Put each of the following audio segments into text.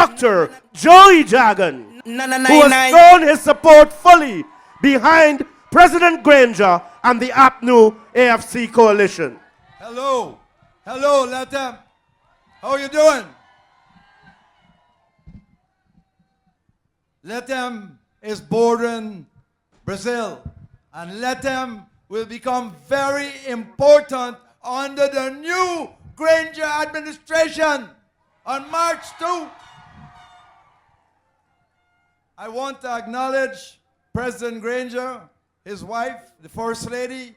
Dr. Joey Jagan, who has thrown his support fully behind President Granger and the APNU AFC coalition. Hello. Hello, Latam. How are you doing? Latam is bordering Brazil, and Latam will become very important under the new Granger administration on March 2. I want to acknowledge President Granger, his wife, the First Lady,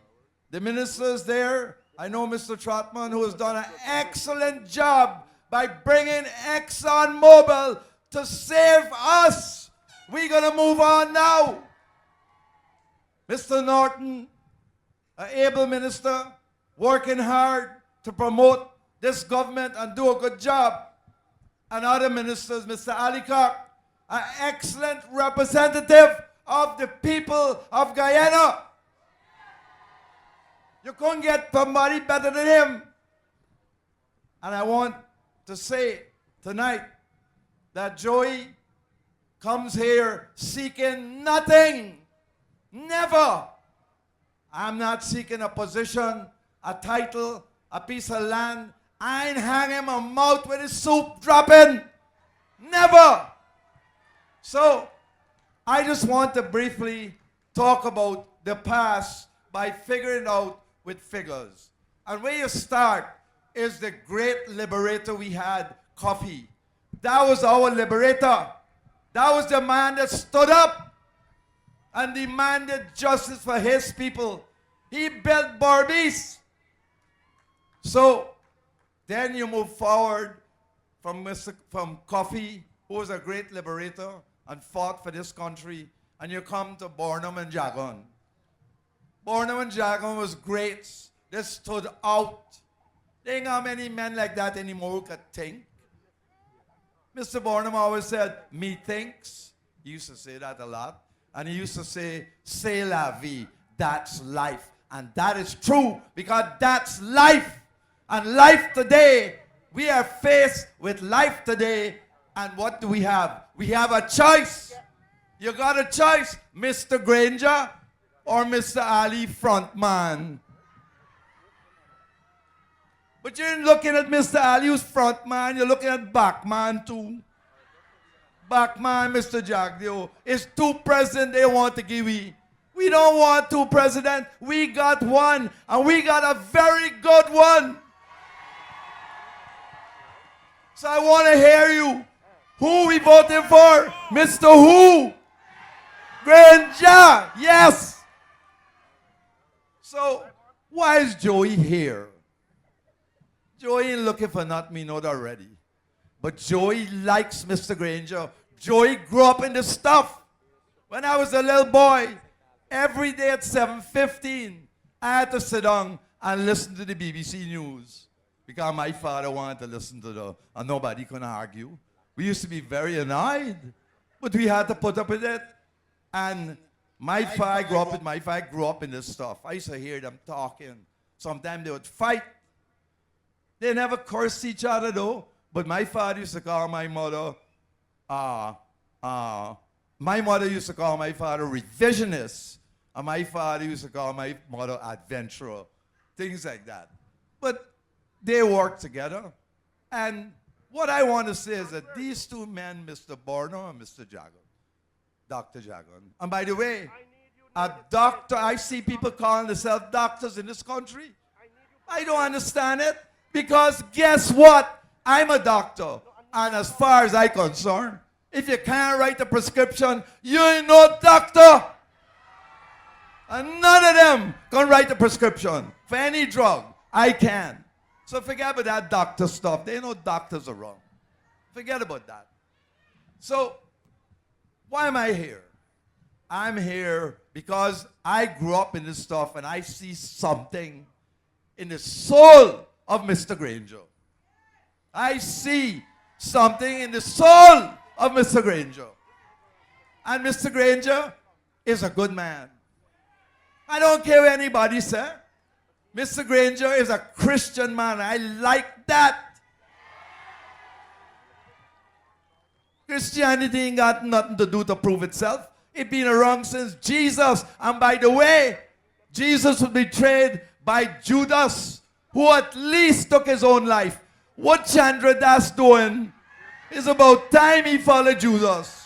the ministers there. I know Mr. Trotman, who has done an excellent job by bringing ExxonMobil to save us. We're going to move on now. Mr. Norton, an able minister, working hard to promote this government and do a good job. And other ministers, Mr. Alicock, an excellent representative of the people of Guyana. You couldn't get somebody better than him. And I want to say tonight that Joey comes here seeking nothing. Never. I'm not seeking a position, a title, a piece of land. I ain't hanging my mouth with his soup dropping. Never. So, I just want to briefly talk about the past by figuring out with figures. And where you start is the great liberator we had, Coffee. That was our liberator. That was the man that stood up and demanded justice for his people. He built Barbies. So then you move forward from Coffee, who was a great liberator and fought for this country, and you come to Barnum and Jagan. Barnum and Jagan was great. They stood out. There ain't got many men like that anymore who could think. Mr. Barnum always said, me thinks. He used to say that a lot. And he used to say, c'est la vie, that's life. And that is true, because that's life. And life today, we are faced with life today. And what do we have? We have a choice. You got a choice, Mr. Granger or Mr. Ali frontman. But you ain't looking at Mr. Ali who's frontman, you're looking at backman too. Backman, Mr. Jagdio, is two presidents they want to give we. We don't want two presidents, we got one, and we got a very good one. So I want to hear you. Who we voting for? Mr. Who? Granger, yes. So, why is Joey here? Joey ain't looking for nothing, we know that already. But Joey likes Mr. Granger. Joey grew up in this stuff. When I was a little boy, every day at 7:15, I had to sit down and listen to the BBC News. Because my father wanted to listen to and nobody could argue. We used to be very annoyed, but we had to put up with it. And my father grew up in this stuff. I used to hear them talking. Sometimes they would fight. They never cursed each other though, but my father used to call my mother, my mother used to call my father revisionist, and my father used to call my mother adventurer, things like that. But they worked together, and what I want to say is that these two men, Mr. Borno and Mr. Jagan, Dr. Jagan, and by the way, a doctor, I see people calling themselves doctors in this country. I don't understand it, because guess what? I'm a doctor, and as far as I'm concerned, if you can't write a prescription, you ain't no doctor. And none of them can write a prescription for any drug. I can. So forget about that doctor stuff. There ain't no doctors around. Forget about that. So, why am I here? I'm here because I grew up in this stuff and I see something in the soul of Mr. Granger. I see something in the soul of Mr. Granger. And Mr. Granger is a good man. I don't care what anybody says. Mr. Granger is a Christian man. I like that. Christianity ain't got nothing to do to prove itself. It been around since Jesus. And by the way, Jesus was betrayed by Judas, who at least took his own life. What Chandra Das doing is about time he followed Judas.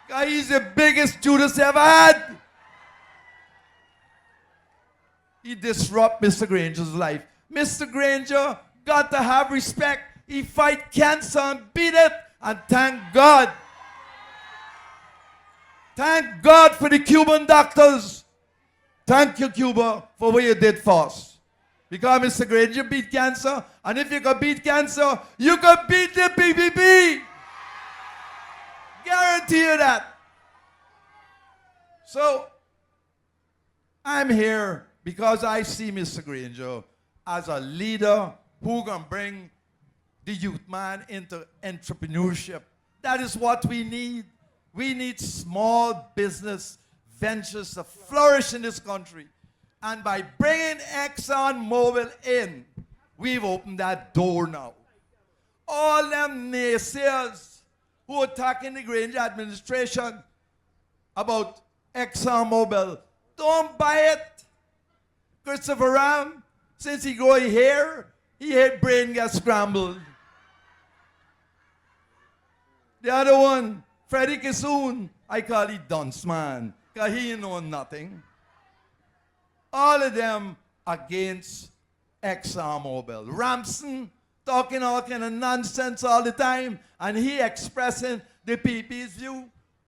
Guy, he's the biggest Judas ever had. He disrupt Mr. Granger's life. Mr. Granger got to have respect. He fight cancer and beat it. And thank God. Thank God for the Cuban doctors. Thank you, Cuba, for what you did for us. Because Mr. Granger beat cancer. And if you can beat cancer, you can beat the PPP. Guarantee you that. So, I'm here because I see Mr. Granger as a leader who can bring the youth man into entrepreneurship. That is what we need. We need small business ventures to flourish in this country. And by bringing ExxonMobil in, we've opened that door now. All them naysayers who are attacking the Granger administration about ExxonMobil, don't buy it. Christopher Ram, since he grow hair, he had brain get scrambled. The other one, Freddie Kissoon, I call he dunce man, because he ain't know nothing. All of them against ExxonMobil. Ramson talking all kind of nonsense all the time, and he expressing the PP's view.